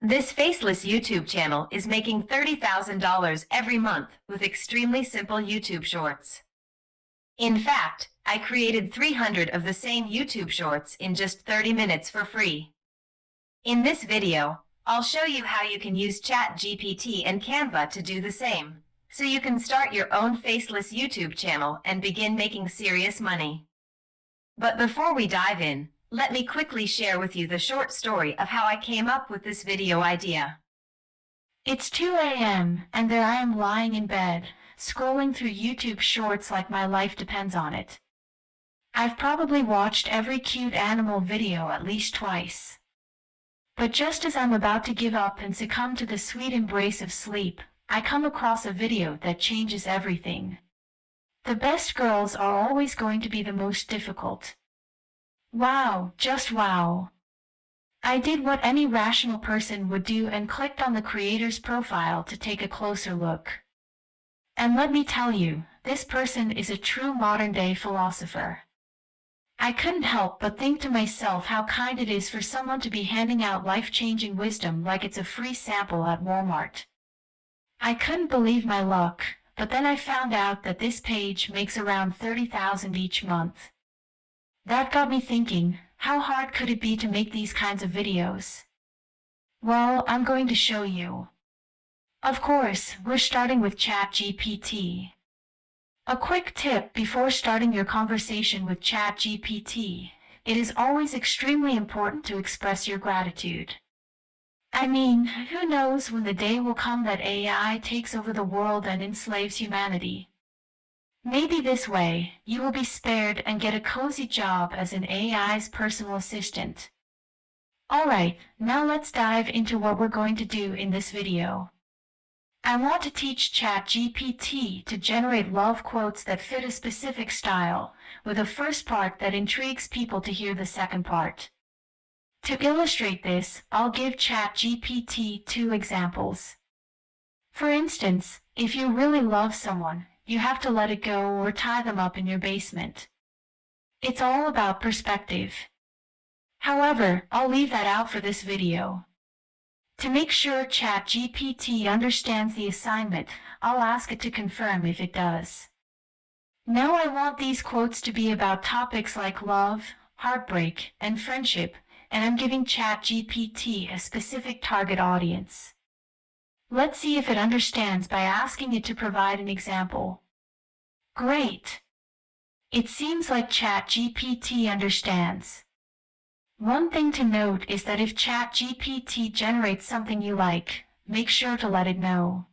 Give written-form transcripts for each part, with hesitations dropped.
This Faceless YouTube channel is making $30,000 every month with extremely simple YouTube shorts. In fact, I created 300 of the same YouTube shorts in just 30 minutes for free. In this video, I'll show you how you can use Chatgpt and Canva to do the same, so you can start your own Faceless YouTube channel and begin making serious money. But before we dive in, let me quickly share with you the short story of how I came up with this video idea. It's 2 a.m. and there I am lying in bed, scrolling through YouTube shorts like my life depends on it. I've probably watched every cute animal video at least twice. But just as I'm about to give up and succumb to the sweet embrace of sleep, I come across a video that changes everything. The best girls are always going to be the most difficult. Wow, just wow. I did what any rational person would do and clicked on the creator's profile to take a closer look. And let me tell you, this person is a true modern-day philosopher. I couldn't help but think to myself how kind it is for someone to be handing out life-changing wisdom like it's a free sample at Walmart. I couldn't believe my luck, but then I found out that this page makes around $30,000 each month. That got me thinking, how hard could it be to make these kinds of videos? Well, I'm going to show you. Of course, we're starting with Chatgpt. A quick tip before starting your conversation with Chatgpt: it is always extremely important to express your gratitude. I mean, who knows when the day will come that AI takes over the world and enslaves humanity. Maybe this way, you will be spared and get a cozy job as an AI's personal assistant. Alright, now let's dive into what we're going to do in this video. I want to teach Chatgpt to generate love quotes that fit a specific style, with a first part that intrigues people to hear the second part. To illustrate this, I'll give Chatgpt 2 examples. For instance, if you really love someone, you have to let it go or tie them up in your basement. It's all about perspective. However, I'll leave that out for this video. To make sure Chatgpt understands the assignment, I'll ask it to confirm if it does. Now I want these quotes to be about topics like love, heartbreak, and friendship, and I'm giving Chatgpt a specific target audience. Let's see if it understands by asking it to provide an example. Great! It seems like Chatgpt understands. One thing to note is that if Chatgpt generates something you like, make sure to let it know.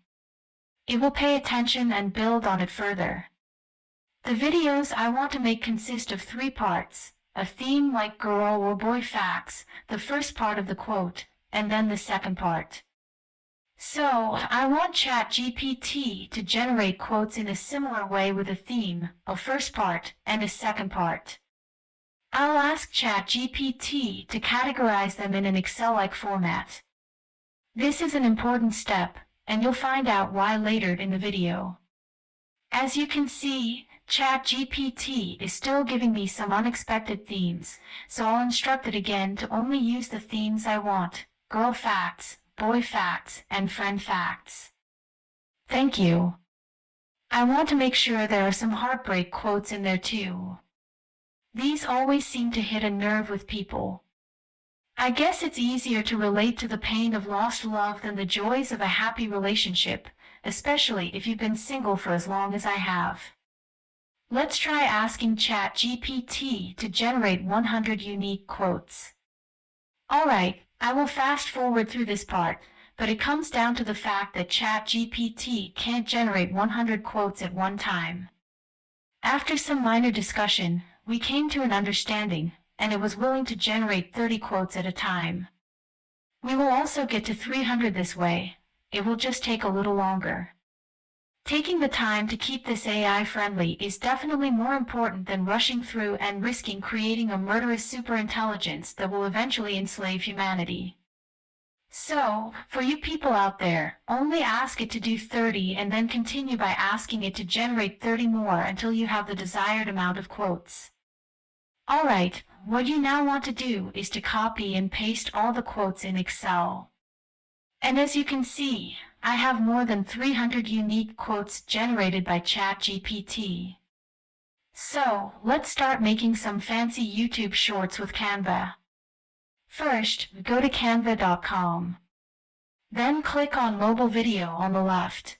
It will pay attention and build on it further. The videos I want to make consist of 3 parts: a theme like girl or boy facts, the first part of the quote, and then the second part. So, I want Chatgpt to generate quotes in a similar way with a theme, a first part, and a second part. I'll ask Chatgpt to categorize them in an Excel-like format. This is an important step, and you'll find out why later in the video. As you can see, Chatgpt is still giving me some unexpected themes, so I'll instruct it again to only use the themes I want: girl facts, boy facts, and friend facts. Thank you. I want to make sure there are some heartbreak quotes in there too. These always seem to hit a nerve with people. I guess it's easier to relate to the pain of lost love than the joys of a happy relationship, especially if you've been single for as long as I have. Let's try asking Chatgpt to generate 100 unique quotes. Alright, I will fast forward through this part, but it comes down to the fact that Chatgpt can't generate 100 quotes at one time. After some minor discussion, we came to an understanding, and it was willing to generate 30 quotes at a time. We will also get to 300 this way. It will just take a little longer. Taking the time to keep this AI friendly is definitely more important than rushing through and risking creating a murderous superintelligence that will eventually enslave humanity. So, for you people out there, only ask it to do 30 and then continue by asking it to generate 30 more until you have the desired amount of quotes. Alright, what you now want to do is to copy and paste all the quotes in Excel. And as you can see, I have more than 300 unique quotes generated by Chatgpt. So, let's start making some fancy YouTube shorts with Canva. First, go to canva.com. Then click on Mobile Video on the left.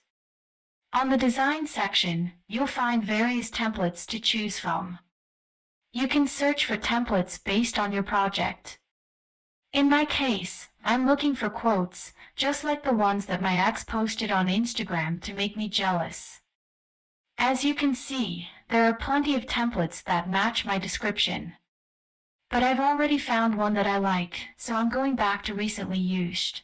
On the Design section, you'll find various templates to choose from. You can search for templates based on your project. In my case, I'm looking for quotes, just like the ones that my ex posted on Instagram to make me jealous. As you can see, there are plenty of templates that match my description. But I've already found one that I like, so I'm going back to recently used.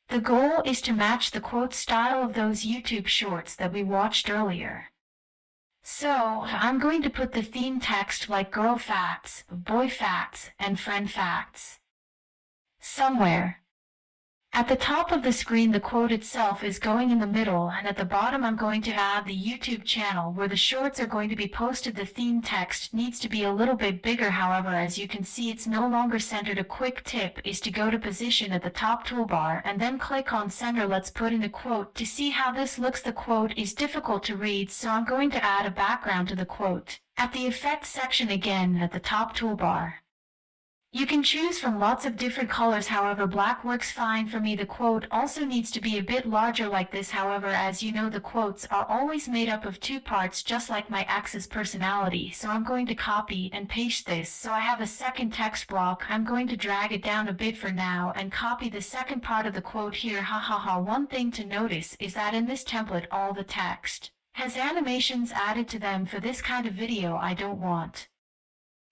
The goal is to match the quote style of those YouTube shorts that we watched earlier. So, I'm going to put the theme text like girl facts, boy facts, and friend facts somewhere. At the top of the screen, the quote itself is going in the middle, and at the bottom I'm going to add the YouTube channel where the shorts are going to be posted. The theme text needs to be a little bit bigger, however, as you can see it's no longer centered. A quick tip is to go to position at the top toolbar and then click on center. Let's put in a quote to see how this looks. The quote is difficult to read, so I'm going to add a background to the quote. At the effects section again at the top toolbar. You can choose from lots of different colors, however black works fine for me. The quote also needs to be a bit larger like this, however as you know the quotes are always made up of two parts just like my ex's personality, so I'm going to copy and paste this so I have a second text block. I'm going to drag it down a bit for now and copy the second part of the quote here. One thing to notice is that in this template all the text has animations added to them. For this kind of video I don't want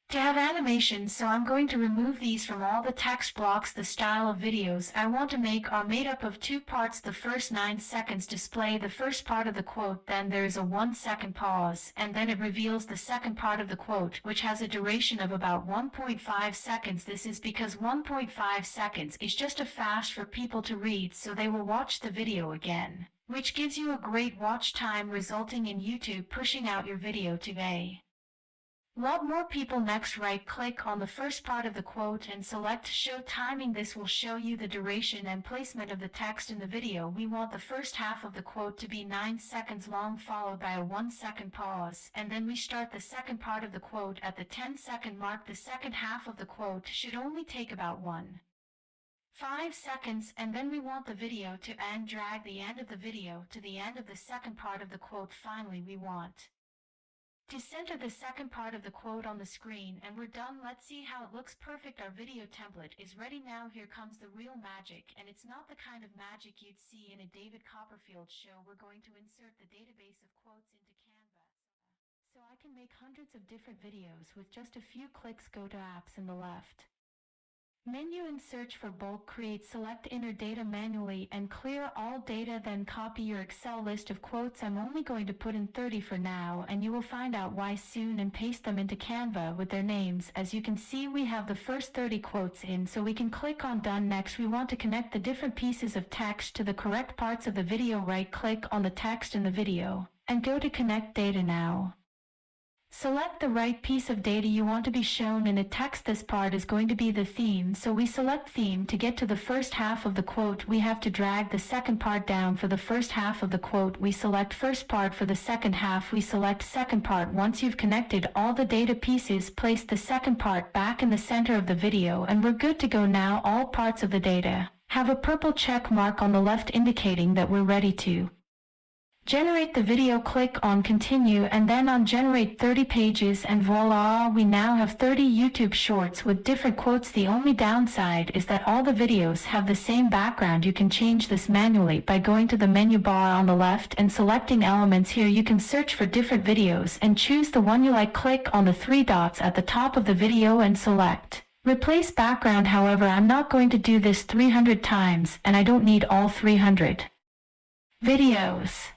to have animations, so I'm going to remove these from all the text blocks. The style of videos I want to make are made up of two parts. The first 9 seconds display the first part of the quote, then there is a 1-second pause, and then it reveals the second part of the quote, which has a duration of about 1.5 seconds. This is because 1.5 seconds is just a fast for people to read, so they will watch the video again, which gives you a great watch time, resulting in YouTube pushing out your video to a lot more people. Next, right-click on the first part of the quote and select Show Timing. This will show you the duration and placement of the text in the video. We want the first half of the quote to be 9 seconds long, followed by a 1-second pause, and then we start the second part of the quote at the 10-second mark. The second half of the quote should only take about 5 seconds, and then we want the video to end. Drag the end of the video to the end of the second part of the quote. Finally, we want to center the second part of the quote on the screen, and we're done. Let's see how it looks. Perfect. Our video template is ready. Now here comes the real magic, and it's not the kind of magic you'd see in a David Copperfield show. We're going to insert the database of quotes into Canva so I can make hundreds of different videos with just a few clicks. Go to Apps in the left menu and search for bulk create. Select enter data manually and clear all data, then copy your Excel list of quotes. I'm only going to put in 30 for now, and you will find out why soon, and paste them into Canva with their names. As you can see, we have the first 30 quotes in, so we can click on done. Next, we want to connect the different pieces of text to the correct parts of the video. Right click on the text in the video and go to connect data. Now select the right piece of data you want to be shown in a text. This part is going to be the theme, so we select theme. To get to the first half of the quote, we have to drag the second part down. For the first half of the quote, we select first part. For the second half, we select second part. Once you've connected all the data pieces, place the second part back in the center of the video, and we're good to go. Now all parts of the data have a purple check mark on the left indicating that we're ready to generate the video. Click on continue and then on generate 30 pages, and voila, we now have 30 YouTube shorts with different quotes. The only downside is that all the videos have the same background. You can change this manually by going to the menu bar on the left and selecting elements. Here you can search for different videos and choose the one you like. Click on the 3 dots at the top of the video and select replace background. However, I'm not going to do this 300 times, and I don't need all 300 videos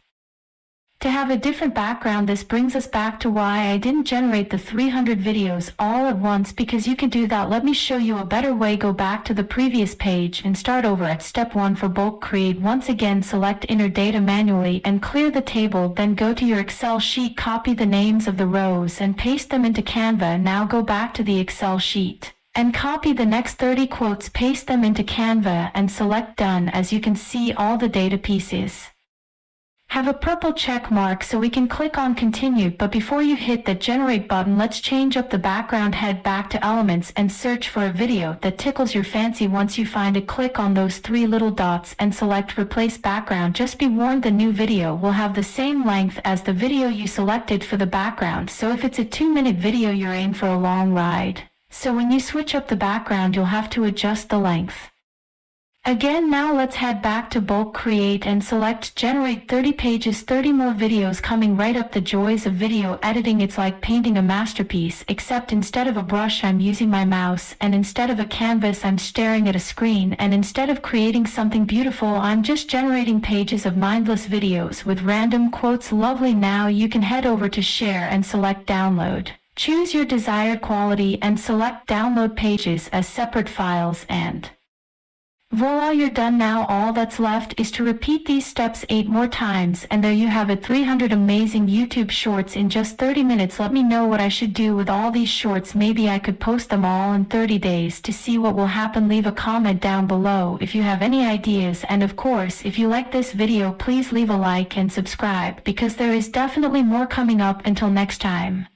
to have a different background. This brings us back to why I didn't generate the 300 videos all at once, because you can do that. Let me show you a better way. Go back to the previous page and start over at step 1 for bulk create. Once again, select enter data manually and clear the table. Then go to your Excel sheet, copy the names of the rows and paste them into Canva. Now go back to the Excel sheet and copy the next 30 quotes, paste them into Canva and select Done. As you can see, all the data pieces have a purple check mark, so we can click on Continue. But before you hit the Generate button, let's change up the background. Head back to Elements and search for a video that tickles your fancy. Once you find it, click on those 3 little dots and select Replace Background. Just be warned, the new video will have the same length as the video you selected for the background, so if it's a 2-minute video, you're in for a long ride. So when you switch up the background, you'll have to adjust the length. Again, now let's head back to Bulk Create and select Generate 30 pages, 30 more videos coming right up. The joys of video editing, it's like painting a masterpiece, except instead of a brush I'm using my mouse, and instead of a canvas I'm staring at a screen, and instead of creating something beautiful I'm just generating pages of mindless videos with random quotes. Lovely. Now you can head over to Share and select Download. Choose your desired quality and select Download pages as separate files, and voila, you're done. Now all that's left is to repeat these steps 8 more times, and there you have it, 300 amazing YouTube shorts in just 30 minutes. Let me know what I should do with all these shorts. Maybe I could post them all in 30 days to see what will happen. Leave a comment down below if you have any ideas, and of course, if you like this video, please leave a like and subscribe, because there is definitely more coming up. Until next time.